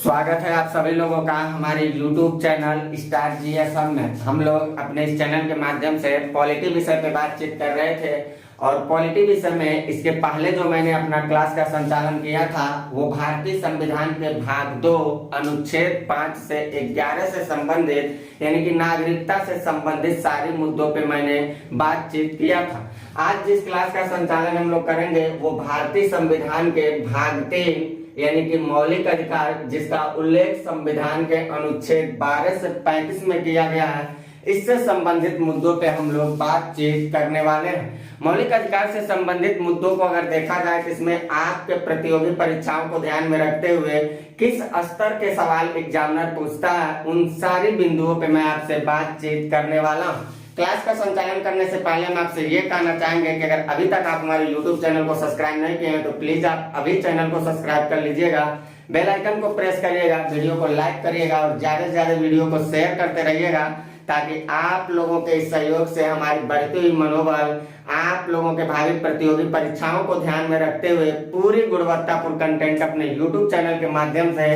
स्वागत है आप सभी लोगों का हमारे YouTube चैनल स्टार GSM में। हम लोग अपने इस चैनल के माध्यम से पॉलिटी विषय पे बातचीत कर रहे थे और पॉलिटी विषय में इसके पहले जो मैंने अपना क्लास का संचालन किया था वो भारतीय संविधान के भाग 2 अनुच्छेद 5 से 11 से संबंधित यानी कि नागरिकता से संबंधित सारे मुद्दों पे मैंने बातचीत किया था। आज जिस क्लास का संचालन हम लोग करेंगे वो भारतीय संविधान के भाग 3 यानी कि मौलिक अधिकार जिसका उल्लेख संविधान के अनुच्छेद 12 से 35 में किया गया है, इससे संबंधित मुद्दों पे हम लोग बातचीत करने वाले हैं। मौलिक अधिकार से संबंधित मुद्दों को अगर देखा जाए तो इसमें आपके प्रतियोगी परीक्षाओं को ध्यान में रखते हुए किस स्तर के सवाल एग्जामिनर पूछता है, उन सारी बिंदुओं पे मैं आपसे बातचीत करने वाला हूँ। क्लास का संचालन करने से पहले हम आपसे ये कहना चाहेंगे कि अगर अभी तक आप हमारे YouTube चैनल को सब्सक्राइब नहीं किए हैं तो प्लीज आप अभी चैनल को सब्सक्राइब कर लीजिएगा, बेल आइकन को प्रेस करिएगा, वीडियो को लाइक करिएगा और ज्यादा से ज्यादा वीडियो को शेयर करते रहिएगा ताकि आप लोगों के इस सहयोग से हमारी बढ़ती हुई मनोबल आप लोगों के भावी प्रतियोगी परीक्षाओं को ध्यान में रखते हुए पूरी गुणवत्तापूर्ण कंटेंट अपने YouTube चैनल के माध्यम से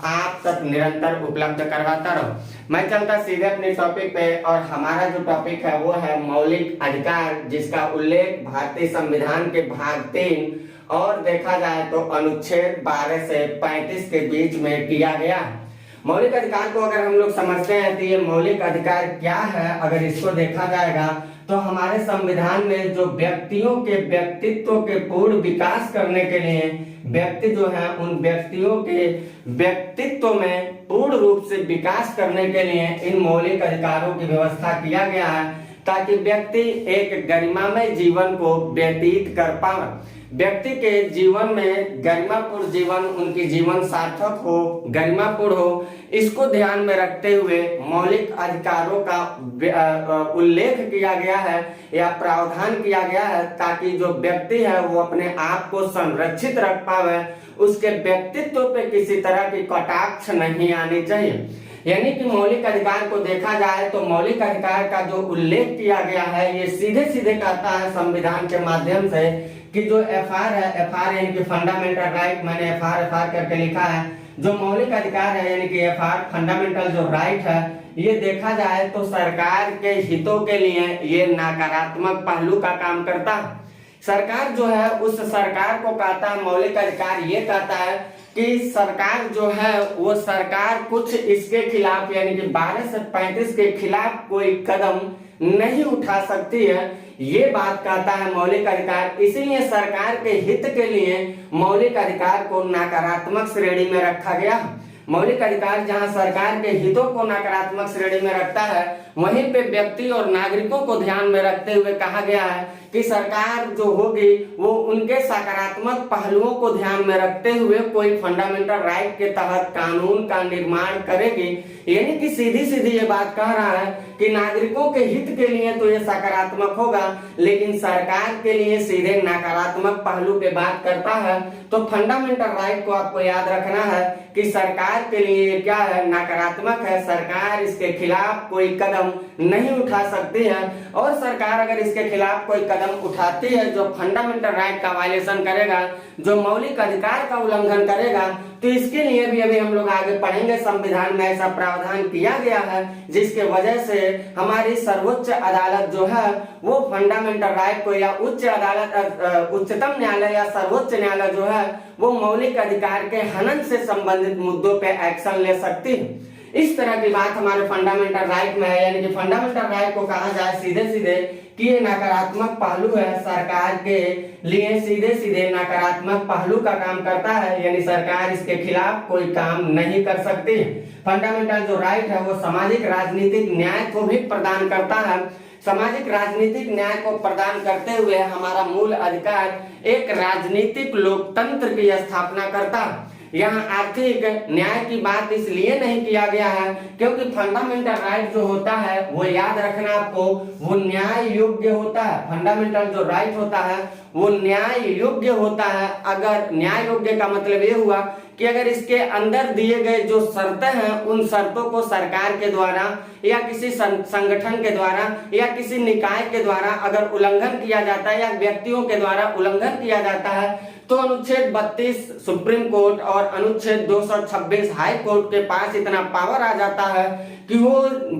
आप तक निरंतर उपलब्ध करवाता रहूं। मैं चलता सीधे अपने टॉपिक पे और हमारा जो टॉपिक है वो है मौलिक अधिकार जिसका उल्लेख भारतीय संविधान के भाग 3 और देखा जाए तो अनुच्छेद 12 से 35 के बीच में किया गया है। मौलिक अधिकार को अगर हम लोग समझते हैं तो ये मौलिक अधिकार क्या है, अगर इसको देखा जाएगा तो हमारे संविधान में जो व्यक्तियों के व्यक्तित्व के पूर्ण विकास करने के लिए व्यक्ति जो है उन व्यक्तियों के व्यक्तित्व में पूर्ण रूप से विकास करने के लिए इन मौलिक अधिकारों की व्यवस्था किया गया है ताकि व्यक्ति एक गरिमामय जीवन को व्यतीत कर पाए। व्यक्ति के जीवन में गरिमापूर्ण जीवन, उनकी जीवन सार्थक हो, गरिमापूर्ण हो, इसको ध्यान में रखते हुए मौलिक अधिकारों का उल्लेख किया गया है या प्रावधान किया गया है ताकि जो व्यक्ति है वो अपने आप को संरक्षित रख पावे, उसके व्यक्तित्व पे किसी तरह की कटाक्ष नहीं आनी चाहिए। यानी कि मौलिक अधिकार को देखा जाए तो मौलिक अधिकार का जो उल्लेख किया गया है ये सीधे सीधे कहता है संविधान के माध्यम से कि जो FR है, FR यानी कि फंडामेंटल राइट, मैंने FR करके लिखा है, जो मौलिक अधिकार है यानी कि FR फंडामेंटल जो राइट है, ये देखा जाए तो सरकार के हितों के लिए ये नकारात्मक पहलू का काम करता है। सरकार जो है उस सरकार को कहता है, मौलिक अधिकार ये कहता है कि सरकार जो है वो सरकार कुछ इसके खिलाफ यानी कि 12 से 35 के खिलाफ कोई कदम नहीं उठा सकती है, ये बात कहता है मौलिक अधिकार। इसीलिए सरकार के हित के लिए मौलिक अधिकार को नकारात्मक श्रेणी में रखा गया। मौलिक अधिकार जहां सरकार के हितों को नकारात्मक श्रेणी में रखता है, वहीं पे व्यक्ति और नागरिकों को ध्यान में रखते हुए कहा गया है कि सरकार जो होगी वो उनके सकारात्मक पहलुओं को ध्यान में रखते हुए कोई फंडामेंटल राइट के तहत कानून का निर्माण करेगी। यानी कि सीधी सीधी ये बात कह रहा है कि नागरिकों के हित के लिए तो ये सकारात्मक होगा, लेकिन सरकार के लिए सीधे नकारात्मक पहलू पे बात करता है। तो फंडामेंटल राइट को आपको याद रखना है कि सरकार के लिए क्या है, नकारात्मक है, सरकार इसके खिलाफ कोई कदम नहीं उठा सकती है। और सरकार अगर इसके खिलाफ कोई कदम उठाती है जो फंडामेंटल राइट का वायलेशन करेगा, जो मौलिक अधिकार का उल्लंघन करेगा, तो इसके लिए भी अभी हम लोग आगे पढ़ेंगे। संविधान में ऐसा प्रावधान किया गया है जिसके वजह से हमारी सर्वोच्च अदालत जो है वो फंडामेंटल राइट को या उच्च अदालत, उच्चतम न्यायालय या सर्वोच्च न्यायालय जो है वो मौलिक अधिकार के हनन से संबंधित मुद्दों पे एक्शन ले सकती है। इस तरह की बात हमारे फंडामेंटल राइट में है। यानी कि फंडामेंटल राइट को कहा जाए सीधे सीधे कि ये नकारात्मक पहलू है, सरकार के लिए सीधे सीधे नकारात्मक पहलू का काम करता है, यानी सरकार इसके खिलाफ कोई काम नहीं कर सकती। फंडामेंटल जो राइट है वो सामाजिक राजनीतिक न्याय को भी प्रदान करता है। सामाजिक राजनीतिक न्याय को प्रदान करते हुए हमारा मूल अधिकार एक राजनीतिक लोकतंत्र की स्थापना करता है। यहाँ आर्थिक न्याय की बात इसलिए नहीं किया गया है क्योंकि फंडामेंटल राइट जो होता है वो याद रखना आपको, वो न्याय योग्य होता है। फंडामेंटल जो राइट होता है वो न्याय योग्य होता है। अगर न्याय योग्य का मतलब ये हुआ कि अगर इसके अंदर दिए गए जो शर्तें हैं उन शर्तों को सरकार के द्वारा या किसी संगठन के द्वारा या किसी निकाय के द्वारा अगर उल्लंघन किया जाता है या व्यक्तियों के द्वारा उल्लंघन किया जाता है तो अनुच्छेद 32 सुप्रीम कोर्ट और अनुच्छेद 226 हाई कोर्ट के पास इतना पावर आ जाता है कि वो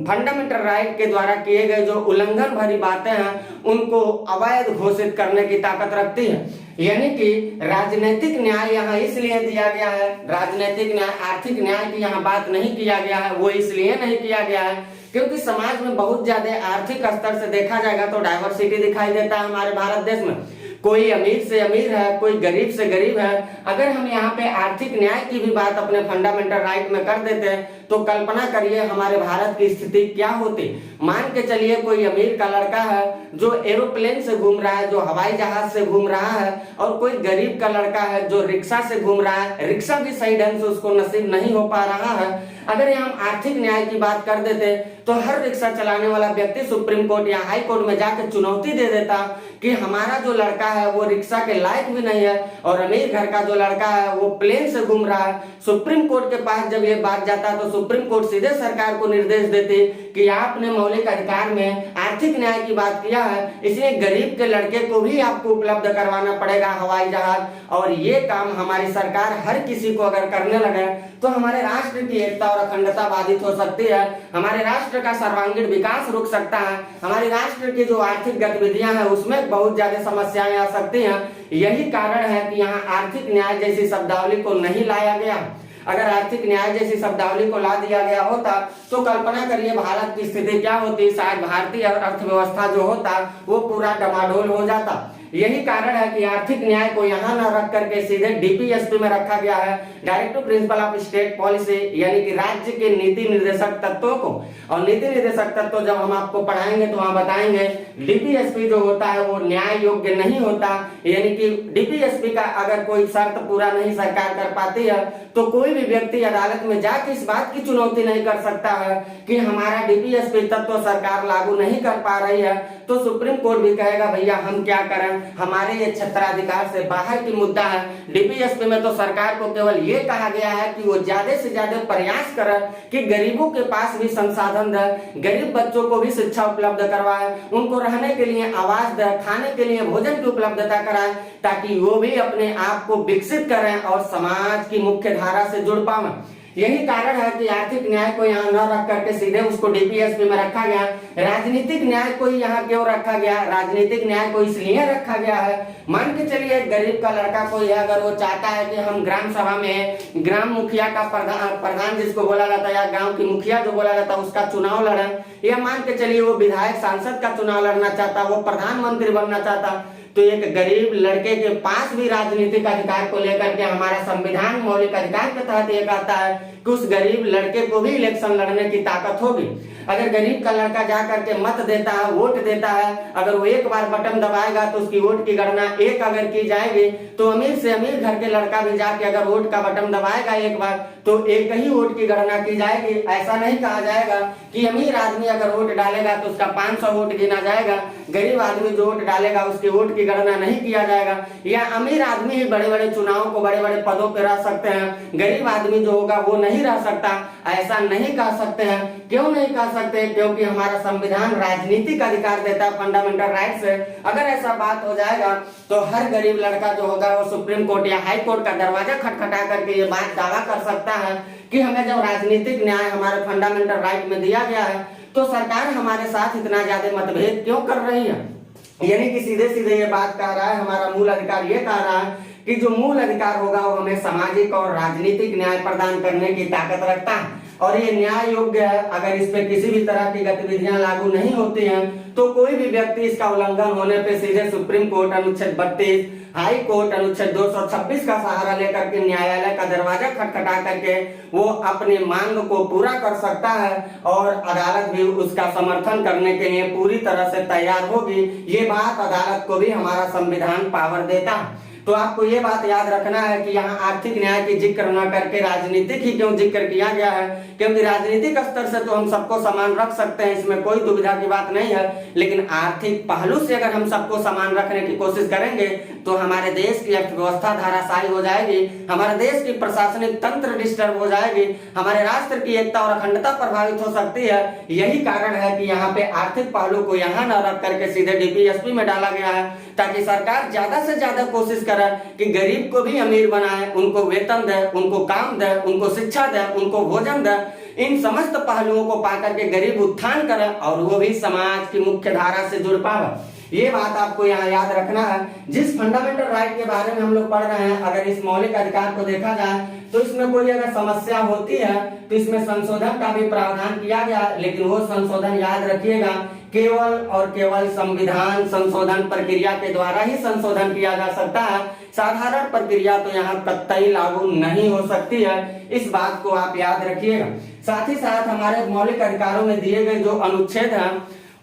फंडामेंटल राइट के द्वारा किए गए जो उल्लंघन भरी बातें हैं उनको अवैध घोषित करने की ताकत रखती है। यानी कि राजनीतिक न्याय यहाँ इसलिए दिया गया है, राजनीतिक न्याय आर्थिक न्याय की यहाँ बात नहीं किया गया है, वो इसलिए नहीं किया गया है क्योंकि समाज में बहुत ज्यादा आर्थिक स्तर से देखा जाएगा तो डाइवर्सिटी दिखाई देता है हमारे भारत देश में। कोई अमीर से अमीर है, कोई गरीब से गरीब है। अगर हम यहाँ पे आर्थिक न्याय की भी बात अपने फंडामेंटल राइट में कर देते हैं तो कल्पना करिए हमारे भारत की स्थिति क्या होती। मान के चलिए कोई अमीर का लड़का है जो एरोप्लेन से घूम रहा है, जो हवाई जहाज से घूम रहा है, और कोई गरीब का लड़का है जो रिक्शा से घूम रहा है, रिक्शा भी सही ढंग से उसको नसीब नहीं हो पा रहा है। अगर ये हम आर्थिक न्याय की बात कर देते तो हर रिक्शा चलाने वाला व्यक्ति सुप्रीम कोर्ट या हाई कोर्ट में जाकर चुनौती दे देता कि हमारा जो लड़का है वो रिक्शा के लायक भी नहीं है और अमीर घर का जो लड़का है वो प्लेन से घूम रहा है। सुप्रीम कोर्ट के पास जब ये बात जाता तो सुप्रीम कोर्ट सीधे सरकार को निर्देश देती कि आपने मौलिक अधिकार में आर्थिक न्याय की बात किया है, इसलिए गरीब के लड़के को भी आपको उपलब्ध करवाना पड़ेगा हवाई जहाज। और ये काम हमारी सरकार हर किसी को अगर करने लगे तो हमारे राष्ट्र की एकता और अखंडता बाधित हो सकती है, हमारे राष्ट्र का सर्वांगीण विकास रुक सकता है, हमारे राष्ट्र की जो आर्थिक गतिविधियां हैं उसमें बहुत ज्यादा समस्याएं आ सकती हैं। यही कारण है कि यहाँ आर्थिक न्याय जैसी शब्दावली को नहीं लाया गया। अगर आर्थिक न्याय जैसी शब्दावली को ला दिया गया होता तो कल्पना करिए भारत की स्थिति क्या होती। शायद भारतीय अर्थव्यवस्था जो होता वो पूरा डमाडोल हो जाता। यही कारण है कि आर्थिक न्याय को यहाँ न रख करके सीधे डीपीएसपी में रखा गया है, directive principle of state policy, यानी कि राज्य के नीति निर्देशक तत्वों को। और नीति निर्देशक तत्व जब हम आपको पढ़ाएंगे तो वहां बताएंगे डीपीएसपी जो होता है वो न्याय योग्य नहीं होता, यानी कि डीपीएसपी का अगर कोई शर्त पूरा नहीं सरकार कर पाती है तो कोई भी व्यक्ति अदालत में जाकर इस बात की चुनौती नहीं कर सकता है कि हमारा डीपीएसपी तत्व सरकार लागू नहीं कर पा रही है। तो सुप्रीम कोर्ट भी कहेगा भैया हम क्या करें, हमारे ये क्षेत्राधिकार से बाहर की मुद्दा है। डीपीएसपी में तो सरकार को केवल ये कहा गया है कि वो ज्यादा से ज्यादा प्रयास करे कि गरीबों के पास भी संसाधन दे, गरीब बच्चों को भी शिक्षा उपलब्ध करवाए, उनको रहने के लिए आवास दे, खाने के लिए भोजन की उपलब्धता कराए, ताकि वो भी अपने आप को विकसित करें और समाज की मुख्य धारा से जुड़ पाए। यही कारण है कि आर्थिक न्याय को यहाँ न रख करके सीधे उसको डीपीएसपी में रखा गया। राजनीतिक न्याय को यहाँ क्यों रखा गया? राजनीतिक न्याय को इसलिए रखा गया है, मान के चलिए गरीब का लड़का कोई है, अगर वो चाहता है कि हम ग्राम सभा में ग्राम मुखिया का प्रधान जिसको बोला जाता है या गांव की मुखिया जो बोला जाता है उसका चुनाव लड़े, या मान के चलिए वो विधायक सांसद का चुनाव लड़ना चाहता, वो प्रधानमंत्री बनना चाहता, तो एक गरीब लड़के के पास भी राजनीतिक अधिकार को लेकर के हमारा संविधान मौलिक अधिकार के तहत ये कहता है कि उस गरीब लड़के को भी इलेक्शन लड़ने की ताकत होगी। अगर गरीब का लड़का जा करके मत देता है, वोट देता है, अगर वो एक बार बटन दबाएगा तो उसकी वोट की गणना एक अगर की जाएगी तो अमीर से अमीर घर के लड़का भी जाके अगर वोट का बटन दबाएगा एक बार तो एक ही वोट की गणना की जाएगी। ऐसा नहीं कहा जाएगा कि अमीर आदमी अगर वोट डालेगा तो उसका 500 वोट गिना जाएगा, गरीब आदमी जो वोट डालेगा उसकी वोट की गणना नहीं किया जाएगा। या अमीर आदमी ही बड़े बड़े चुनाव को बड़े बड़े पदों पर रह सकते हैं, गरीब आदमी जो होगा वो नहीं रह सकता, ऐसा नहीं कह सकते हैं। क्यों नहीं कह सकते? क्योंकि हमारा संविधान राजनीतिक अधिकार देता है फंडामेंटल राइट से। अगर ऐसा बात हो जाएगा तो हर गरीब लड़का जो होगा वो सुप्रीम कोर्ट या हाई कोर्ट का दरवाजा खटखटा करके ये बात दावा कर सकता है कि हमें जब राजनीतिक न्याय हमारे फंडामेंटल राइट में दिया गया है तो सरकार हमारे साथ इतना ज्यादा मतभेद क्यों कर रही है। यानी कि सीधे सीधे ये बात कह रहा है, हमारा मूल अधिकार ये कह रहा है कि जो मूल अधिकार होगा वो हमें सामाजिक और राजनीतिक न्याय प्रदान करने की ताकत रखता है और ये न्याय योग्य है। अगर इस पे किसी भी तरह की गतिविधियां लागू नहीं होती हैं तो कोई भी व्यक्ति इसका उल्लंघन होने पे सीधे सुप्रीम कोर्ट अनुच्छेद 32, हाई कोर्ट अनुच्छेद 226 का सहारा लेकर के न्यायालय का दरवाजा खटखटा करके वो अपनी मांग को पूरा कर सकता है और अदालत भी उसका समर्थन करने के लिए पूरी तरह से तैयार होगी। ये बात अदालत को भी हमारा संविधान पावर देता है। तो आपको ये बात याद रखना है कि यहाँ आर्थिक न्याय की जिक्र न करके राजनीतिक ही क्यों जिक्र किया गया है, क्योंकि राजनीतिक स्तर से तो हम सबको समान रख सकते हैं, इसमें कोई दुविधा की बात नहीं है, लेकिन आर्थिक पहलू से अगर हम सबको समान रखने की कोशिश करेंगे तो हमारे देश की अर्थव्यवस्था धाराशायी हो जाएगी, हमारे देश की प्रशासनिक तंत्र डिस्टर्ब हो जाएगी, हमारे राष्ट्र की एकता और अखंडता प्रभावित हो सकती है। यही कारण है कि यहाँ पे आर्थिक पहलू को यहाँ न रख करके सीधे डीपीएसपी में डाला गया है। ताकि सरकार ज्यादा से ज्यादा कोशिश करे कि गरीब को भी अमीर बनाए, उनको वेतन दे, उनको काम दे, उनको शिक्षा दे, उनको भोजन दे। इन समस्त पहलुओं को पाकर के गरीब उत्थान करे और वो भी समाज की मुख्य धारा से जुड़ पावे। ये बात आपको यहाँ याद रखना है। जिस फंडामेंटल राइट के बारे में हम लोग पढ़ रहे हैं, अगर इस मौलिक अधिकार को देखा जाए तो इसमें कोई अगर समस्या होती है तो इसमें संशोधन का भी प्रावधान किया गया, लेकिन वो संशोधन याद रखिएगा केवल और केवल संविधान संशोधन प्रक्रिया के द्वारा ही संशोधन किया जा सकता है। साधारण प्रक्रिया तो यहाँ कतई लागू नहीं हो सकती है, इस बात को आप याद रखिएगा। साथ ही साथ हमारे मौलिक अधिकारों में दिए गए जो अनुच्छेद हैं,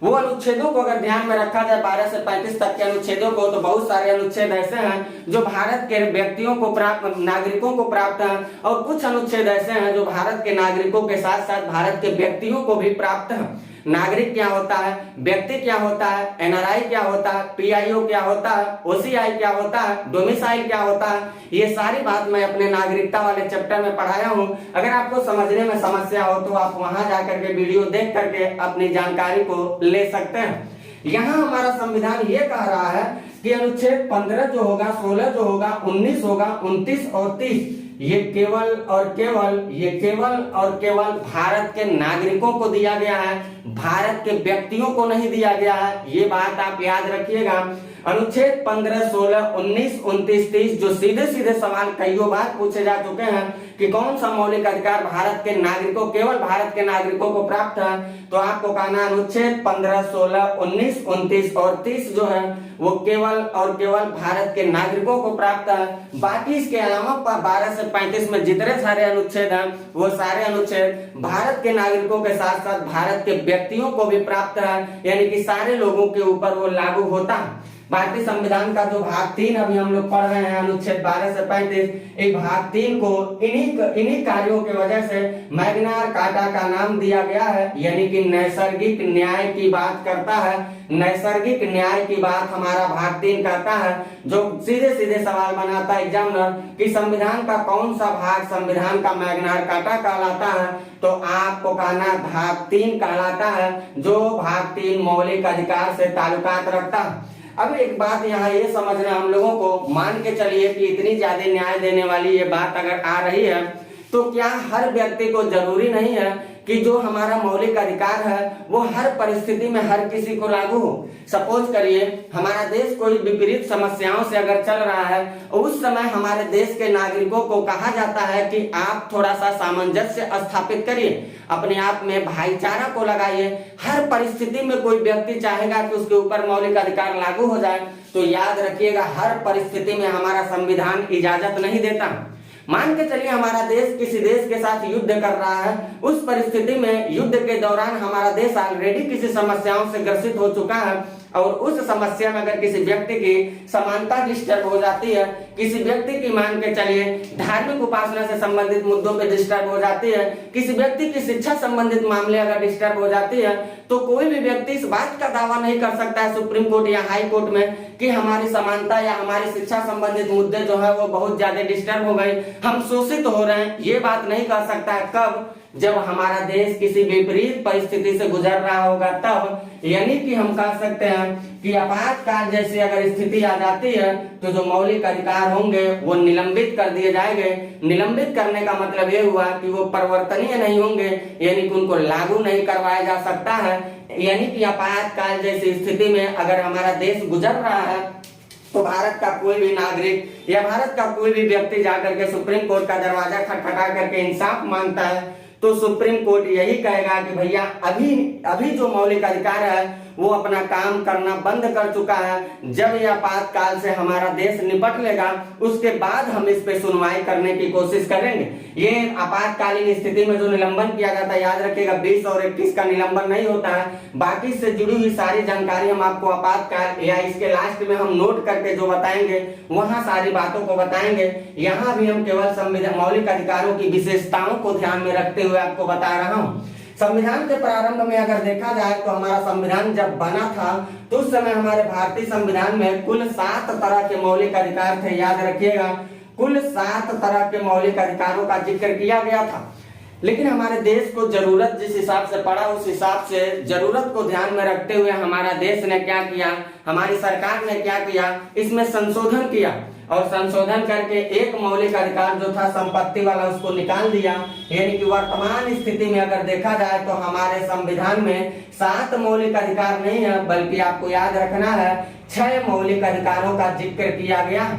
वो अनुच्छेदों को अगर ध्यान में रखा जाए 12 से 35 तक के अनुच्छेदों को, तो बहुत सारे अनुच्छेद ऐसे हैं जो भारत के व्यक्तियों को प्राप्त, नागरिकों को प्राप्त हैं, और कुछ अनुच्छेद ऐसे हैं जो भारत के नागरिकों के साथ साथ भारत के व्यक्तियों को भी प्राप्त हैं। नागरिक क्या होता है, व्यक्ति क्या होता है, एनआरआई क्या होता है, पीआईओ क्या होता है, ओसीआई क्या होता है, डोमिसाइल क्या होता है, ये सारी बात मैं अपने नागरिकता वाले चैप्टर में पढ़ाया हूँ। अगर आपको समझने में समस्या हो तो आप वहां जाकर के वीडियो देख करके अपनी जानकारी को ले सकते हैं। यहाँ हमारा संविधान ये कह रहा है कि अनुच्छेद 15 जो होगा, 16 जो होगा, 19 होगा, 29 और 30 ये केवल और केवल भारत के नागरिकों को दिया गया है, भारत के व्यक्तियों को नहीं दिया गया है। ये बात आप याद रखिएगा। अनुच्छेद 15, 16, 19, 29, 30 जो सीधे सीधे सवाल कईयों बार पूछे जा चुके हैं कि कौन सा मौलिक अधिकार भारत के नागरिकों, केवल भारत के नागरिकों को प्राप्त है, तो आपको कहना अनुच्छेद 15, 16, 19, 29 और 30 जो है वो केवल और केवल भारत के नागरिकों को प्राप्त है। बाकी इसके अलावा 12 से 35 में जितने सारे अनुच्छेद हैं वो सारे अनुच्छेद भारत के नागरिकों के साथ साथ भारत के व्यक्तियों को भी प्राप्त है, यानी कि सारे लोगों के ऊपर वो लागू होता है। भारतीय संविधान का जो भाग 3 अभी हम लोग पढ़ रहे हैं, अनुच्छेद 12 से 35, एक भाग 3 को इन्हीं कार्यों की वजह से मैग्ना कार्टा का नाम दिया गया है, यानी कि नैसर्गिक न्याय की बात करता है। नैसर्गिक न्याय की बात हमारा भाग 3 करता है, जो सीधे सीधे सवाल बनाता है एग्जामिनर कि संविधान का कौन सा भाग संविधान का मैग्ना कार्टा कहलाता है, तो आपको कहना भाग 3 कहलाता है, जो भाग 3 मौलिक अधिकार से ताल्लुकात रखता है। अब एक बात यहाँ ये समझना हम लोगों को, मान के चलिए कि इतनी ज्यादा न्याय देने वाली ये बात अगर आ रही है, तो क्या हर व्यक्ति को जरूरी नहीं है कि जो हमारा मौलिक अधिकार है वो हर परिस्थिति में हर किसी को लागू हो। सपोज करिए हमारा देश कोई विपरीत समस्याओं से अगर चल रहा है, उस समय हमारे देश के नागरिकों को कहा जाता है कि आप थोड़ा सा सामंजस्य स्थापित करिए, अपने आप में भाईचारा को लगाइए। हर परिस्थिति में कोई व्यक्ति चाहेगा कि उसके ऊपर मौलिक अधिकार लागू हो जाए, तो याद रखिएगा हर परिस्थिति में हमारा संविधान इजाजत नहीं देता। मान के चलिए हमारा देश किसी देश के साथ युद्ध कर रहा है, उस परिस्थिति में युद्ध के दौरान हमारा देश ऑलरेडी किसी समस्याओं से ग्रसित हो चुका है, और उस समस्या में अगर किसी व्यक्ति की समानता डिस्टर्ब हो जाती है, किसी व्यक्ति की मान के चलिए धार्मिक उपासना से संबंधित मुद्दों पे डिस्टर्ब हो जाती है, किसी व्यक्ति की शिक्षा संबंधित मामले अगर डिस्टर्ब हो जाती है, तो कोई भी व्यक्ति इस बात का दावा नहीं कर सकता है सुप्रीम कोर्ट या हाई कोर्ट में कि हमारी समानता या हमारी शिक्षा संबंधित मुद्दे जो है वो बहुत ज्यादा डिस्टर्ब हो गए, हम शोषित हो रहे हैं। ये बात नहीं कर सकता है। कब? जब हमारा देश किसी विपरीत परिस्थिति से गुजर रहा होगा तब। यानी कि हम कह सकते हैं कि आपातकाल जैसी अगर स्थिति आ जाती है तो जो मौलिक अधिकार होंगे वो निलंबित कर दिए जाएंगे। निलंबित करने का मतलब ये हुआ कि वो परिवर्तनीय नहीं होंगे, यानी कि उनको लागू नहीं करवाया जा सकता है। यानी कि आपातकाल जैसी स्थिति में अगर हमारा देश गुजर रहा है तो भारत का कोई भी नागरिक या भारत का कोई भी व्यक्ति जाकर के सुप्रीम कोर्ट का दरवाजा खटखटा करके इंसाफ मांगता है, तो सुप्रीम कोर्ट यही कहेगा कि भैया अभी जो मौलिक अधिकार है वो अपना काम करना बंद कर चुका है। जब यह आपातकाल से हमारा देश निपट लेगा उसके बाद हम इस पे सुनवाई करने की कोशिश करेंगे। ये आपातकालीन स्थिति में जो निलंबन किया जाता है, याद रखिएगा 20 और 21 का निलंबन नहीं होता है। बाकी से जुड़ी हुई सारी जानकारी हम आपको आपातकाल या इसके लास्ट में हम नोट करके जो बताएंगे वहां सारी बातों को बताएंगे। यहाँ भी हम केवल संविधान मौलिक अधिकारों की विशेषताओं को ध्यान में रखते हुए आपको बता रहा हूँ। संविधान के प्रारंभ में अगर देखा जाए तो हमारा संविधान जब बना था तो उस समय हमारे भारतीय संविधान में कुल 7 तरह के मौलिक अधिकार थे। याद रखिएगा कुल 7 तरह के मौलिक अधिकारों का जिक्र किया गया था। लेकिन हमारे देश को जरूरत जिस हिसाब से पड़ा उस हिसाब से जरूरत को ध्यान में रखते हुए हमारा देश ने क्या किया, हमारी सरकार ने क्या किया, इसमें संशोधन किया और संशोधन करके एक मौलिक अधिकार जो था संपत्ति वाला उसको निकाल दिया। यानी कि वर्तमान स्थिति में अगर देखा जाए तो हमारे संविधान में 7 मौलिक अधिकार नहीं है, बल्कि आपको याद रखना है 6 मौलिक अधिकारों का जिक्र किया गया।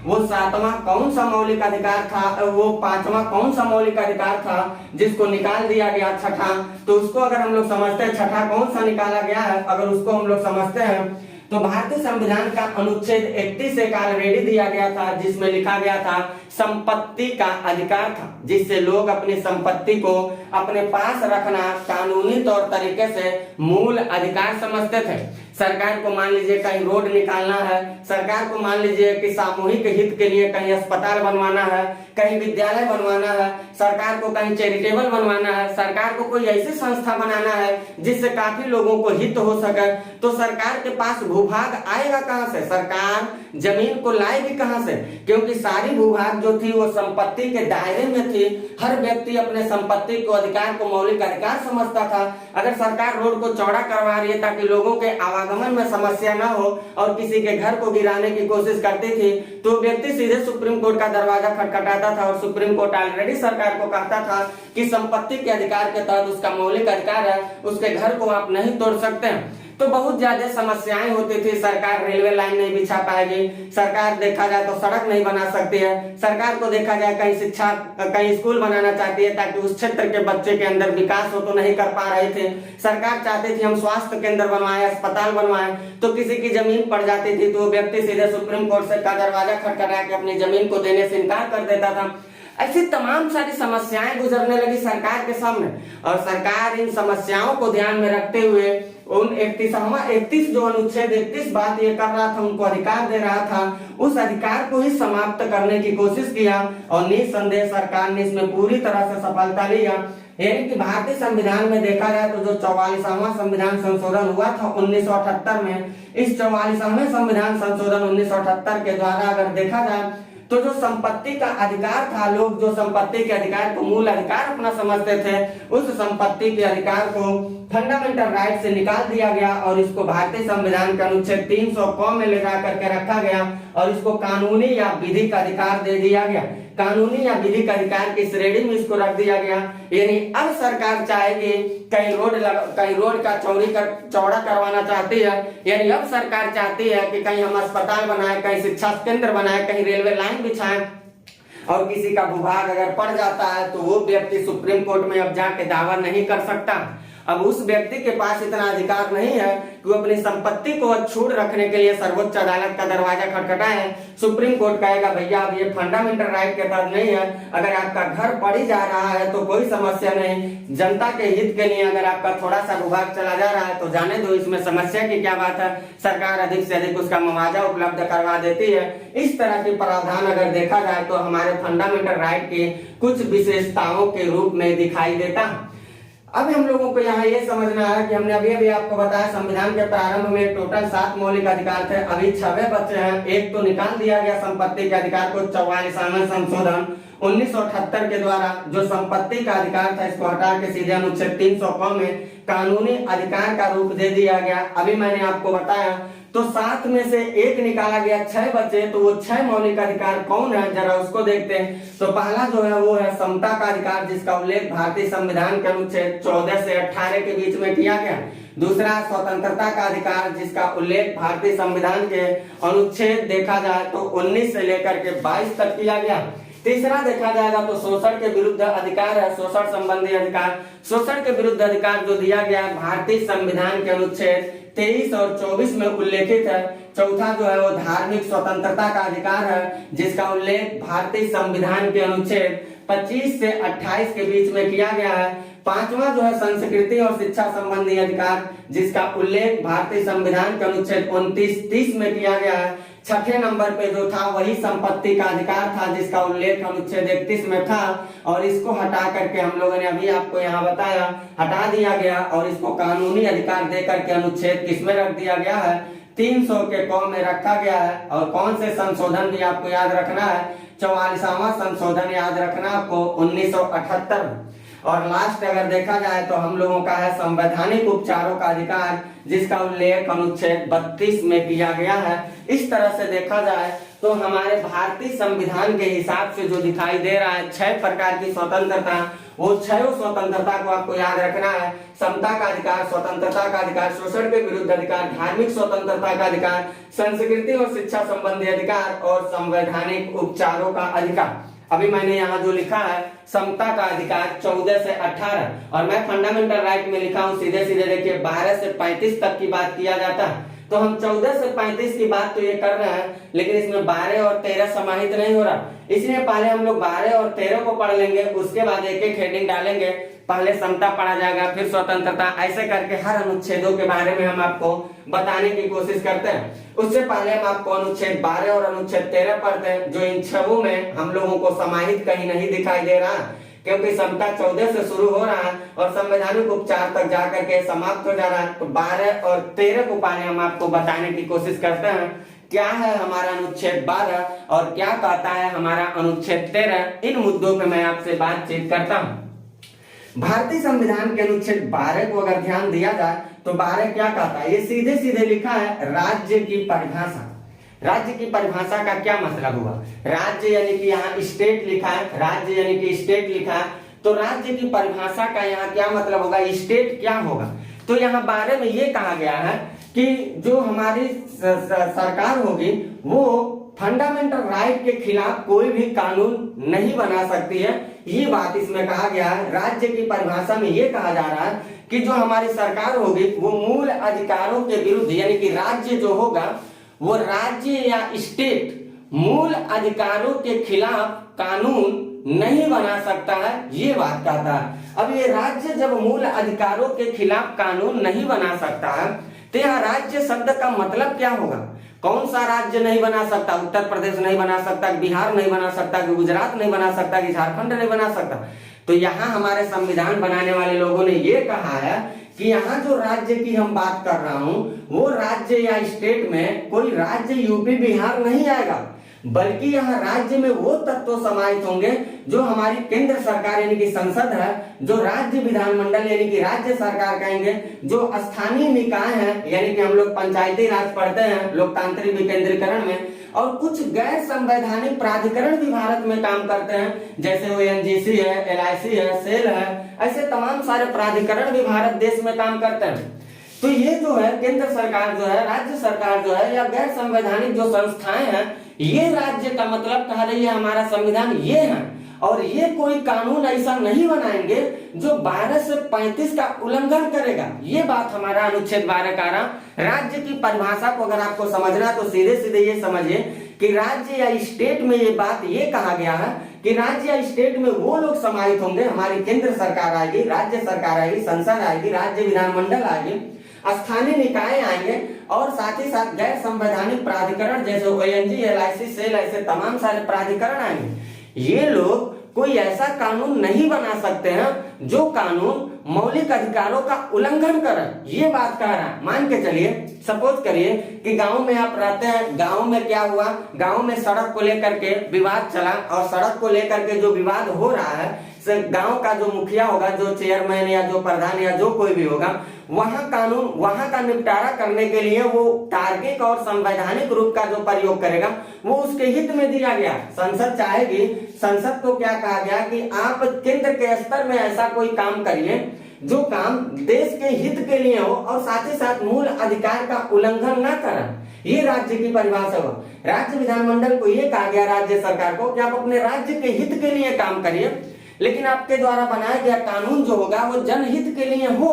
वो 7वां कौन सा मौलिक अधिकार था, वो 5वां कौन सा मौलिक अधिकार था जिसको निकाल दिया गया 6ठा, तो उसको अगर हम लोग समझते हैं 6ठा कौन सा निकाला गया है, अगर उसको हम लोग समझते हैं तो भारतीय संविधान का अनुच्छेद 31 एक ऑलरेडी दिया गया था, जिसमें लिखा गया था संपत्ति का अधिकार था, जिससे लोग अपनी संपत्ति को अपने पास रखना कानूनी तौर तरीके से मूल अधिकार समझते थे। सरकार को मान लीजिए कहीं रोड निकालना है, सरकार को मान लीजिए कि सामूहिक हित के लिए कहीं अस्पताल बनवाना है, कहीं विद्यालय बनवाना है, सरकार को कहीं चैरिटेबल बनवाना है, सरकार को कोई ऐसी संस्था बनाना है जिससे काफी लोगों को हित हो सके, तो सरकार के पास भूभाग आएगा कहां से, सरकार जमीन को लाएगी कहां से, क्योंकि सारी भूभाग जो थी वो संपत्ति के दायरे में थी। हर व्यक्ति अपने संपत्ति को अधिकार को मौलिक अधिकार समझता था। अगर सरकार रोड को चौड़ा करवा रही है ताकि लोगों के आवागमन में समस्या न हो और किसी के घर को गिराने की कोशिश करती थी, तो व्यक्ति सीधे सुप्रीम कोर्ट का दरवाजा खटखटाता था और सुप्रीम कोर्ट ऑलरेडी सरकार को कहता था कि संपत्ति के अधिकार के तहत उसका मौलिक अधिकार है, उसके घर को आप नहीं तोड़ सकते। तो बहुत ज्यादा समस्याएं होती थी। सरकार रेलवे लाइन नहीं बिछा पाएगी, सरकार देखा जाए तो सड़क नहीं बना सकती है, सरकार को देखा जाए कहीं शिक्षा कहीं स्कूल बनाना चाहती है ताकि उस क्षेत्र के बच्चे के अंदर विकास हो, तो नहीं कर पा रहे थे। सरकार चाहती थी हम स्वास्थ्य केंद्र बनवाएं, अस्पताल बनवाएं, तो किसी की जमीन पड़ जाती थी तो वो व्यक्ति सीधे सुप्रीम कोर्ट से का दरवाजा खटखटा के अपनी जमीन को देने से इनकार कर देता था। ऐसी तमाम सारी समस्याएं गुजरने लगी सरकार के सामने, और सरकार इन समस्याओं को ध्यान में रखते हुए उन 31 जो अनुच्छेद 31 बात ये कर रहा था, उनको अधिकार दे रहा था, उस अधिकार को ही समाप्त करने की कोशिश किया और निसंदेह सरकार ने इसमें पूरी तरह से सफलता लिया। यानी कि भारतीय संविधान में देखा जाए तो जो 44वां संविधान संशोधन हुआ था 1978 में, इस 44वें संविधान संशोधन 1978 के द्वारा अगर देखा जाए तो जो संपत्ति का अधिकार था, लोग जो संपत्ति के अधिकार को मूल अधिकार अपना समझते थे, उस संपत्ति के अधिकार को फंडामेंटल राइट से निकाल दिया गया और इसको भारतीय संविधान के अनुच्छेद 300 क में ले जा करके रखा गया और इसको कानूनी या विधिक अधिकार दे दिया गया। कानूनी या विधिक अधिकार की श्रेणी में इसको रख दिया गया। यानी अब सरकार चाहेगी कहीं रोड का चौड़ा करवाना चाहती है, यानी अब सरकार चाहती है कि कहीं हम अस्पताल बनाए, कहीं शिक्षा केंद्र बनाए, कहीं रेलवे लाइन बिछाएं, और किसी का भूभाग अगर पड़ जाता है तो वो व्यक्ति सुप्रीम कोर्ट में अब जाके दावा नहीं कर सकता। अब उस व्यक्ति के पास इतना अधिकार नहीं है कि वो अपनी संपत्ति को अछूत रखने के लिए सर्वोच्च अदालत का दरवाजा खटखटाए। सुप्रीम कोर्ट कहेगा भैया अब ये फंडामेंटल राइट के तहत नहीं है, अगर आपका घर पड़ ही जा रहा है तो कोई समस्या नहीं, जनता के हित के लिए अगर आपका थोड़ा सा भूभाग चला जा रहा है तो जाने दो, इसमें समस्या की क्या बात है, सरकार अधिक से अधिक उसका मुआवजा उपलब्ध करवा देती है। इस तरह के प्रावधान अगर देखा जाए तो हमारे फंडामेंटल राइट की कुछ विशेषताओं के रूप में दिखाई देता। अब हम लोगों को यहाँ ये समझना है कि हमने अभी आपको बताया संविधान के प्रारंभ में टोटल 7 मौलिक अधिकार थे, अभी 6 बचे हैं। एक तो निकाल दिया गया संपत्ति के अधिकार को 44वां संशोधन 1978 के द्वारा, जो संपत्ति का अधिकार था इसको हटा के सीधे अनुच्छेद 300 में कानूनी अधिकार का रूप दे दिया गया। अभी मैंने आपको बताया तो 7 में से एक निकाला गया, 6 बचे, तो वो 6 मौलिक अधिकार कौन है जरा उसको देखते हैं। तो पहला जो है वो है समता का अधिकार, जिसका उल्लेख भारतीय संविधान के अनुच्छेद 14 से 18 के बीच में किया गया। दूसरा स्वतंत्रता का अधिकार, जिसका उल्लेख भारतीय संविधान के अनुच्छेद देखा जाए तो 19 से लेकर के 22 तक किया गया। तीसरा देखा जाएगा तो शोषण के विरुद्ध अधिकार है, शोषण संबंधी अधिकार। शोषण के विरुद्ध अधिकार जो दिया गया है भारतीय संविधान के अनुच्छेद 23 और 24 में उल्लेखित है। चौथा जो है वो धार्मिक स्वतंत्रता का अधिकार है, जिसका उल्लेख भारतीय संविधान के अनुच्छेद 25 से 28 के बीच में किया गया है। पांचवा जो है संस्कृति और शिक्षा संबंधी अधिकार, जिसका उल्लेख भारतीय संविधान के अनुच्छेद 29-30 में किया गया है। छठे नंबर पे जो था वही संपत्ति का अधिकार था, जिसका उल्लेख अनुच्छेद 31 में था, और इसको हटा करके हम लोगों ने अभी आपको यहाँ बताया हटा दिया गया और इसको कानूनी अधिकार दे करके अनुच्छेद किसमें रख दिया गया है, 300 के क में रखा गया है। और कौन से संशोधन भी आपको याद रखना है, 44वां संशोधन याद रखना आपको 1978। और लास्ट अगर देखा जाए तो हम लोगों का है संवैधानिक उपचारों का अधिकार, जिसका उल्लेख अनुच्छेद 32 में किया गया है। इस तरह से देखा जाए तो हमारे भारतीय संविधान के हिसाब से जो दिखाई दे रहा है 6 प्रकार की स्वतंत्रता, वो 6 स्वतंत्रता को आपको याद रखना है। समता का अधिकार, स्वतंत्रता का अधिकार, शोषण के विरुद्ध अधिकार, धार्मिक स्वतंत्रता का अधिकार, संस्कृति और शिक्षा संबंधी अधिकार और संवैधानिक उपचारों का अधिकार। अभी मैंने यहाँ जो लिखा है समता का अधिकार 14 से 18, और मैं फंडामेंटल राइट में लिखा हूँ सीधे सीधे देखिए 12 से 35 तक की बात किया जाता है। तो हम 14 से 35 की बात तो ये कर रहे हैं, लेकिन इसमें 12 और 13 समाहित नहीं हो रहा, इसलिए पहले हम लोग 12 और 13 को पढ़ लेंगे, उसके बाद एक एक हेडिंग डालेंगे। पहले समता पढ़ा जाएगा, फिर स्वतंत्रता, ऐसे करके हर अनुच्छेदों के बारे में हम आपको बताने की कोशिश करते हैं। उससे पहले हम आपको अनुच्छेद 12 और अनुच्छेद 13 पढ़ते हैं, जो इन 6 में हम लोगों को समाहित कहीं नहीं दिखाई दे रहा, क्योंकि समता 14 से शुरू हो रहा है और संवैधानिक उपचार तक जाकर के समाप्त हो जा रहा है। तो 12 और 13 को पहले हम आपको बताने की कोशिश करते हैं, क्या है हमारा अनुच्छेद 12 और क्या कहता है हमारा अनुच्छेद 13। इन मुद्दों पे मैं आपसे बातचीत करता हूँ। भारतीय संविधान के अनुच्छेद 12 को अगर ध्यान दिया जाए तो 12 क्या कहता है, ये सीधे सीधे लिखा है राज्य की परिभाषा। राज्य की परिभाषा का क्या मतलब हुआ, राज्य यानी कि यहाँ स्टेट लिखा है, राज्य यानी कि स्टेट लिखा है, तो राज्य की परिभाषा का यहाँ क्या मतलब होगा, स्टेट क्या होगा। तो यहाँ 12 में ये कहा गया है कि जो हमारी सरकार होगी वो फंडामेंटल राइट के खिलाफ कोई भी कानून नहीं बना सकती है, ये बात इसमें कहा गया है। राज्य की परिभाषा में ये कहा जा रहा है कि जो हमारी सरकार होगी वो मूल अधिकारों के विरुद्ध, यानी कि राज्य जो होगा वो राज्य या स्टेट मूल अधिकारों के खिलाफ कानून नहीं बना सकता है, ये बात कहता है। अब ये राज्य जब मूल अधिकारों के खिलाफ कानून नहीं बना सकता है तो यह राज्य शब्द का मतलब क्या होगा, कौन सा राज्य नहीं बना सकता, उत्तर प्रदेश नहीं बना सकता, बिहार नहीं बना सकता, गुजरात नहीं बना सकता, कि झारखंड नहीं बना सकता। तो यहाँ हमारे संविधान बनाने वाले लोगों ने ये कहा है कि यहाँ जो राज्य की हम बात कर रहा हूँ वो राज्य या स्टेट में कोई राज्य यूपी बिहार नहीं आएगा, बल्कि यहाँ राज्य में वो तत्व समाहित होंगे जो हमारी केंद्र सरकार यानी कि संसद है, जो राज्य विधानमंडल यानी कि राज्य सरकार कहेंगे, जो स्थानीय निकाय है यानी कि हम लोग पंचायती राज पढ़ते हैं लोकतांत्रिक विकेंद्रीकरण में, और कुछ गैर संवैधानिक प्राधिकरण भी भारत में काम करते हैं, जैसे ONGC है, LIC है, सेल है, ऐसे तमाम सारे प्राधिकरण भी भारत देश में काम करते हैं। तो ये जो है केंद्र सरकार जो है, राज्य सरकार जो है, या गैर संवैधानिक जो संस्थाएं हैं, ये राज्य का मतलब कह रही है हमारा संविधान ये है, और ये कोई कानून ऐसा नहीं बनाएंगे जो 12 से 35 का उल्लंघन करेगा। ये बात हमारा अनुच्छेद 12 का रहा। राज्य की परिभाषा को अगर आपको समझना तो सीधे सीधे ये समझिए कि राज्य या स्टेट में ये बात ये कहा गया है कि राज्य या स्टेट में वो लोग समाहित होंगे, हमारी केंद्र सरकार आएगी, राज्य सरकार आएगी, संसद आएगी, राज्य विधानमंडल आएगी, स्थानीय निकाय आएंगे, और साथ ही साथ गैर संवैधानिक प्राधिकरण जैसे ONG, LIC, सेल, ऐसे तमाम सारे प्राधिकरण आएंगे। ये लोग कोई ऐसा कानून नहीं बना सकते हैं जो कानून मौलिक अधिकारों का उल्लंघन करे, ये बात कह रहा है। मान के चलिए, सपोज करिए कि गांव में आप रहते हैं, गांव में क्या हुआ, गांव में सड़क को लेकर के विवाद चला, और सड़क को लेकर के जो विवाद हो रहा है, गांव का जो मुखिया होगा, जो चेयरमैन या जो प्रधान या जो कोई भी होगा, वहां का निपटारा करने के लिए वो तार्किक और संवैधानिक रूप का जो प्रयोग करेगा वो उसके हित में दिया गया। संसद चाहेगी, संसद को क्या कहा गया कि आप केंद्र के स्तर में ऐसा कोई काम करिए जो काम देश के हित के लिए हो और साथ ही साथ मूल अधिकार का उल्लंघन न करे। ये राज्य की परिभाषा हो। राज्य विधानमंडल को ये कहा गया, राज्य सरकार को, कि आप अपने राज्य के हित के लिए काम करिए, लेकिन आपके द्वारा बनाया गया कानून जो होगा वो जनहित के लिए हो,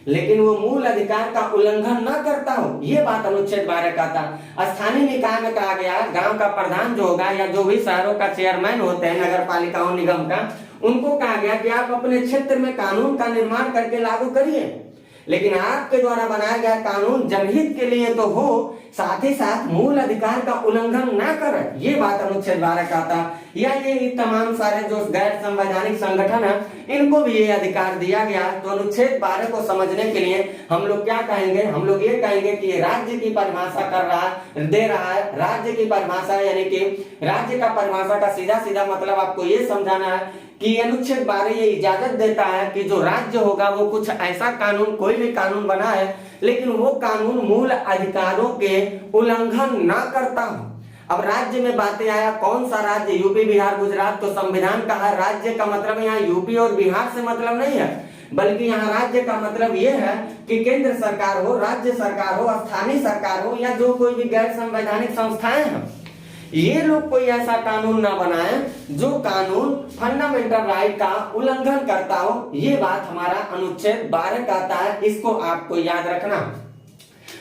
लेकिन वो मूल अधिकार का उल्लंघन न करता हो। ये बात अनुच्छेद 12 का था। स्थानीय निकाय में कहा गया गांव का प्रधान जो होगा या जो भी शहरों का चेयरमैन होते हैं नगर पालिकाओं निगम का, उनको कहा गया कि आप अपने क्षेत्र में कानून का निर्माण करके लागू करिए, लेकिन आपके द्वारा बनाया गया कानून जनहित के लिए तो हो, साथ ही साथ मूल अधिकार का उल्लंघन न करे। ये बात अनुच्छेद 12 का था। या ये तमाम सारे जो गैर संवैधानिक संगठन है इनको भी ये अधिकार दिया गया। तो अनुच्छेद 12 को समझने के लिए हम लोग क्या कहेंगे, हम लोग ये कहेंगे कि राज्य की परिभाषा दे रहा है। राज्य की परिभाषा यानी कि राज्य का परिभाषा का सीधा सीधा मतलब आपको ये समझाना है कि अनुच्छेद 12 ये इजाजत देता है कि जो राज्य होगा वो कुछ ऐसा कानून, कोई भी कानून बनाए लेकिन वो कानून मूल अधिकारों के उल्लंघन ना करता हो। अब राज्य में बातें आया, कौन सा राज्य? यूपी, बिहार, गुजरात। तो संविधान कहा राज्य का मतलब यहाँ यूपी और बिहार से मतलब नहीं है, बल्कि यहाँ राज्य का मतलब ये है कि केंद्र सरकार हो, राज्य सरकार हो, स्थानीय सरकार हो, या जो कोई भी गैर संवैधानिक संस्थाएं हैं, ये लोग कोई ऐसा कानून ना बनाए जो कानून फंडामेंटल राइट का उल्लंघन करता हो। ये बात हमारा अनुच्छेद 12 कहता है, इसको आपको याद रखना।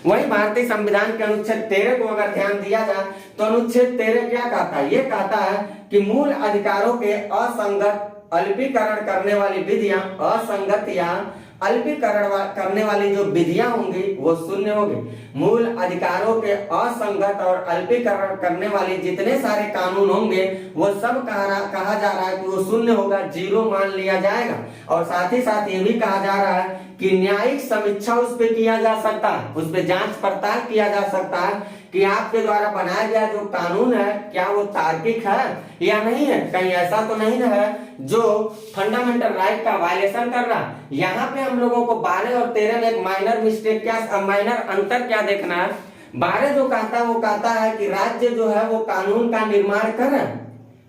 वही भारतीय संविधान के अनुच्छेद 13 को अगर ध्यान दिया जाए तो अनुच्छेद 13 क्या कहता है? ये कहता है कि मूल अधिकारों के असंगत, अल्पीकरण करने वाली विधियां, असंगत या अल्पीकरण करने वाली जो विधियां होंगी वो शून्य होगी। मूल अधिकारों के असंगत और अल्पीकरण करने वाली जितने सारे कानून होंगे वो सब कहा जा रहा है कि वो शून्य होगा, जीरो मान लिया जाएगा। और साथ ही साथ ये भी कहा जा रहा है कि न्यायिक समीक्षा उस पर किया जा सकता है, उस पर जांच पड़ताल किया जा सकता है कि आपके द्वारा बनाया गया जो कानून है क्या वो तार्किक है या नहीं है, कहीं ऐसा तो नहीं है जो फंडामेंटल राइट का वायलेशन कर रहा है। यहाँ पे हम लोगों को 12 और 13 में एक माइनर मिस्टेक, क्या माइनर अंतर क्या देखना है? 12 जो कहता है वो कहता है कि राज्य जो है वो कानून का निर्माण करे,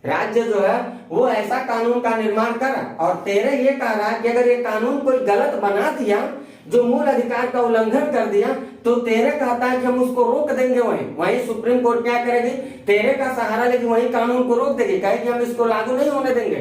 राज्य जो है वो ऐसा कानून का निर्माण करे। और 13 ये कह रहा है कि अगर ये कानून कोई गलत बना दिया, जो मूल अधिकार का उल्लंघन कर दिया, तो 13 कहता है कि हम उसको रोक देंगे। वहीं सुप्रीम कोर्ट क्या करेगी? 13 का सहारा लेके वही कानून को रोक देगी, कहे कि हम इसको लागू नहीं होने देंगे।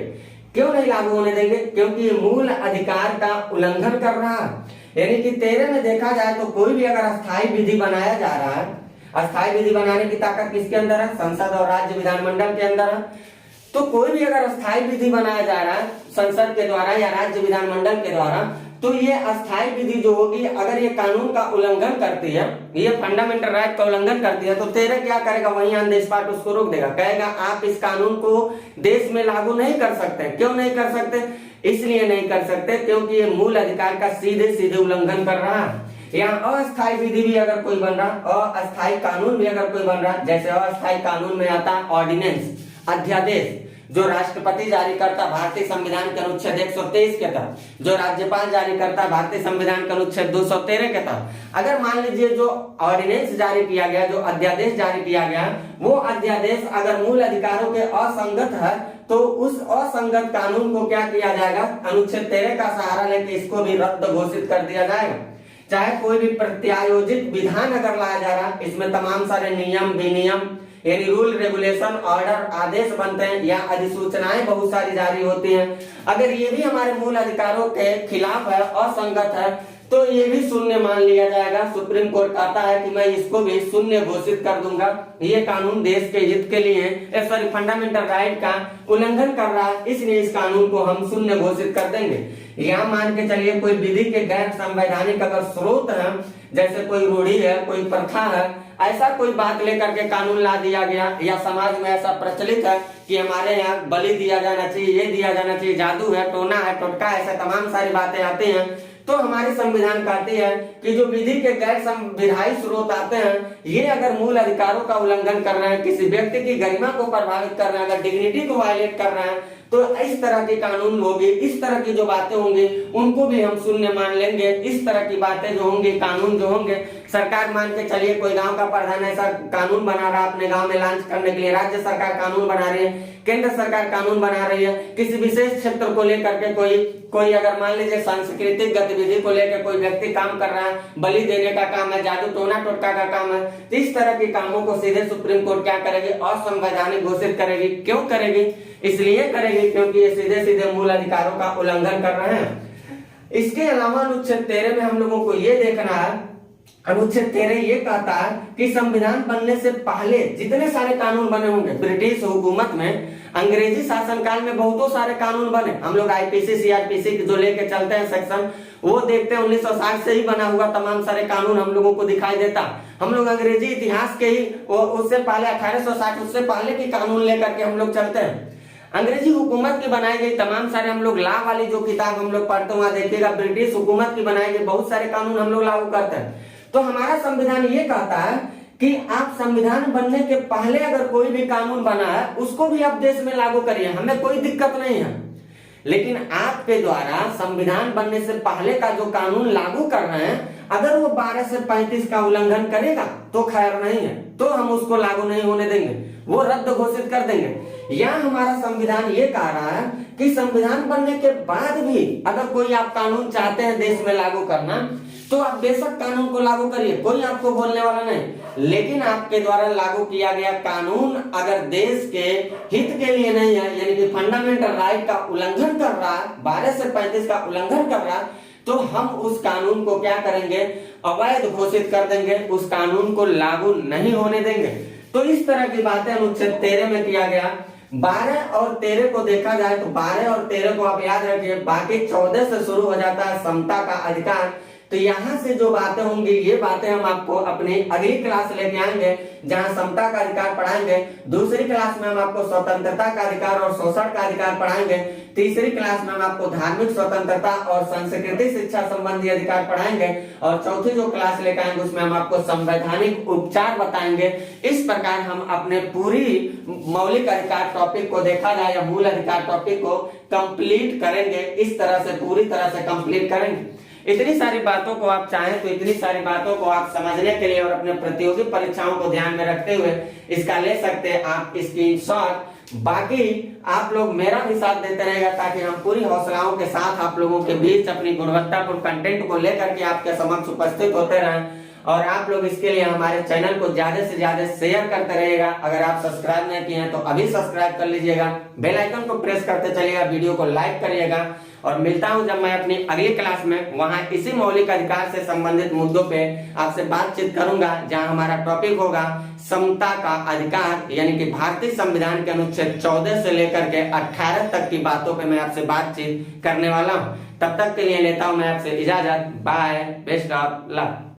क्यों नहीं लागू होने देंगे? क्योंकि ये मूल अधिकार का उल्लंघन कर रहा है। यानी कि 13 में देखा जाए तो कोई भी अगर अस्थायी विधि बनाया जा रहा है, अस्थायी विधि बनाने की ताकत किसके अंदर है? संसद और राज्य विधानमंडल के अंदर है। तो कोई भी अगर अस्थायी विधि बनाया जा रहा है संसद के द्वारा या राज्य विधानमंडल के द्वारा, तो ये अस्थायी विधि जो होगी अगर ये कानून का उल्लंघन करती है, ये फंडामेंटल राइट का उल्लंघन करती है, तो 13 क्या करेगा? वहीं ऑन द स्पॉट उसको रोक देगा, कहेगा आप इस कानून को देश में लागू नहीं कर सकते। क्यों नहीं कर सकते? इसलिए नहीं कर सकते क्योंकि ये मूल अधिकार का सीधे सीधे उल्लंघन कर रहा है। यहाँ अस्थायी विधि भी अगर कोई बन रहा, अस्थायी कानून भी अगर कोई बन रहा, जैसे अस्थायी कानून में आता है ऑर्डिनेंस, अध्यादेश, जो राष्ट्रपति जारी करता भारतीय संविधान के अनुच्छेद 123 के तहत, जो राज्यपाल जारी करता भारतीय संविधान के अनुच्छेद 213 के तहत। अगर मान लीजिए जो ऑर्डिनेंस जारी किया गया, जो अध्यादेश जारी किया गया, वो अध्यादेश अगर मूल अधिकारों के असंगत है, तो उस असंगत कानून को क्या किया जाएगा? अनुच्छेद 13 का सहारा लेके इसको भी रद्द घोषित कर दिया जाएगा। चाहे कोई भी प्रत्यायोजित विधान अगर लाया जा रहा, इसमें तमाम सारे नियम, विनियम, यानी रूल, रेगुलेशन, ऑर्डर, आदेश बनते हैं या अधिसूचनाएं बहुत सारी जारी होती हैं, अगर ये भी हमारे मूल अधिकारों के खिलाफ है, असंगत है, तो ये भी शून्य मान लिया जाएगा। सुप्रीम कोर्ट कहता है कि मैं इसको भी शून्य घोषित कर दूंगा, ये कानून देश के हित के लिए, सॉरी फंडामेंटल राइट का उल्लंघन कर रहा है, इसलिए इस कानून को हम शून्य घोषित कर देंगे। यहाँ मान के चलिए कोई विधि के गैर संवैधानिक अगर स्रोत है, जैसे कोई रूढ़ी है, कोई प्रथा है, ऐसा कोई बात लेकर के कानून ला दिया गया, या समाज में ऐसा प्रचलित है कि हमारे यहाँ बलि दिया जाना चाहिए, ये दिया जाना चाहिए, जादू है, टोना है, टोटका, ऐसे तमाम सारी बातें आती हैं, तो हमारे संविधान कहती है कि जो विधि के गैर संविधायी स्रोत आते हैं, ये अगर मूल अधिकारों का उल्लंघन कर रहे हैं, किसी व्यक्ति की गरिमा को प्रभावित कर रहे हैं, अगर डिग्निटी को वायलेट कर रहे हैं, तो इस तरह के कानून होंगे, इस तरह की जो बातें होंगी उनको भी हम शून्य मान लेंगे। इस तरह की बातें जो होंगी, कानून जो होंगे, सरकार मान के चलिए कोई गांव का प्रधान ऐसा कानून बना रहा अपने गांव में लॉन्च करने के लिए, राज्य सरकार कानून बना रही है, केंद्र सरकार कानून बना रही है, किसी विशेष क्षेत्र को लेकर के कोई अगर मान लीजिए सांस्कृतिक गतिविधि को लेकर कोई व्यक्ति काम कर रहा है, बलि देने का काम है, जादू टोना टोटका का काम है, तो इस तरह के कामों को सीधे सुप्रीम कोर्ट क्या करेगी? असंवैधानिक घोषित करेगी। क्यों करेगी? इसलिए करेगी क्योंकि ये सीधे सीधे मूल अधिकारों का उल्लंघन कर रहे हैं। इसके अलावा अनुच्छेद 13 में हम लोगों को ये देखना है, अनुच्छेद 13 ये कहता है कि संविधान बनने से पहले जितने सारे कानून बने होंगे, ब्रिटिश हुकूमत में अंग्रेजी शासनकाल में बहुतों सारे कानून बने, हम लोग आईपीसी, सीआरपीसी जो लेके चलते हैं सेक्शन, वो देखते हैं 1960 से ही बना हुआ तमाम सारे कानून हम लोगों को दिखाई देता। हम लोग अंग्रेजी इतिहास के ही उससे पहले 1860 उससे पहले के कानून लेकर के हम लोग चलते हैं। अंग्रेजी हुकूमत की बनाई गई तमाम सारे हम लोग लॉ वाली जो किताब हम लोग पढ़ते हैं, वहां देखिएगा ब्रिटिश हुकूमत की बनाई गई बहुत सारे कानून हम लोग लागू करते हैं। तो हमारा संविधान ये कहता है कि आप संविधान बनने के पहले अगर कोई भी कानून बना है उसको भी आप देश में लागू करिए, हमें कोई दिक्कत नहीं है। लेकिन आपके द्वारा संविधान बनने से पहले का जो कानून लागू कर रहे हैं, अगर वो 12 से 35 का उल्लंघन करेगा तो खैर नहीं है, तो हम उसको लागू नहीं होने देंगे, वो रद्द घोषित कर देंगे। या हमारा संविधान ये कह रहा है कि संविधान बनने के बाद भी अगर कोई आप कानून चाहते हैं देश में लागू करना, तो आप बेशक कानून को लागू करिए, कोई आपको बोलने वाला नहीं। लेकिन आपके द्वारा लागू किया गया कानून अगर देश के हित के लिए नहीं है, यानी कि फंडामेंटल राइट का उल्लंघन कर रहा है, 12 से 35 का उल्लंघन कर रहा है, तो हम उस कानून को क्या करेंगे, अवैध घोषित कर देंगे, उस कानून को लागू नहीं होने देंगे। तो इस तरह की बातें अनुच्छेद 13 में किया गया। 12 और 13 को देखा जाए तो 12 और 13 को आप याद रखिए, बाकी 14 से शुरू हो जाता है समता का अधिकार। तो यहाँ से जो बातें होंगी, ये बातें हम आपको अपनी अगली क्लास लेके आएंगे, जहाँ समता का अधिकार पढ़ाएंगे। दूसरी क्लास में हम आपको स्वतंत्रता का अधिकार और शोषण का अधिकार पढ़ाएंगे। तीसरी क्लास में हम आपको धार्मिक स्वतंत्रता और संस्कृति शिक्षा संबंधी अधिकार पढ़ाएंगे। और चौथी जो क्लास लेकर आएंगे उसमें हम आपको संवैधानिक उपचार बताएंगे। इस प्रकार हम अपने पूरी मौलिक अधिकार टॉपिक को देखा जाए या मूल अधिकार टॉपिक को कंप्लीट करेंगे। इस तरह से पूरी तरह से कंप्लीट करेंगे। इतनी सारी बातों को आप चाहें तो इतनी सारी बातों को आप समझने के लिए और अपने प्रतियोगी परीक्षाओं को ध्यान में रखते हुए इसका ले सकते हैं आप स्क्रीनशॉट। बाकी आप लोग मेरा भी साथ देते रहेगा, ताकि हम पूरी हौसलाओं के साथ आप लोगों के बीच अपनी गुणवत्तापूर्ण कंटेंट को लेकर के आपके समक्ष उपस्थित होते रहें। और आप लोग इसके लिए हमारे चैनल को ज्यादा से ज्यादा शेयर करते रहेगा। अगर आप सब्सक्राइब नहीं किए हैं तो अभी सब्सक्राइब कर लीजिएगा, बेल आइकन को प्रेस करते चलिएगा, वीडियो को लाइक करिएगा। और मिलता हूं जब मैं अपनी अगली क्लास में, वहां इसी मौलिक अधिकार से संबंधित मुद्दों पे आपसे बातचीत करूंगा, जहां हमारा टॉपिक होगा समता का अधिकार, यानी कि भारतीय संविधान के अनुच्छेद 14 से लेकर के 18 तक की बातों पे मैं आपसे बातचीत करने वाला हूं। तब तक के लिए लेता हूं मैं आपसे इजाजत। Bye, best of luck.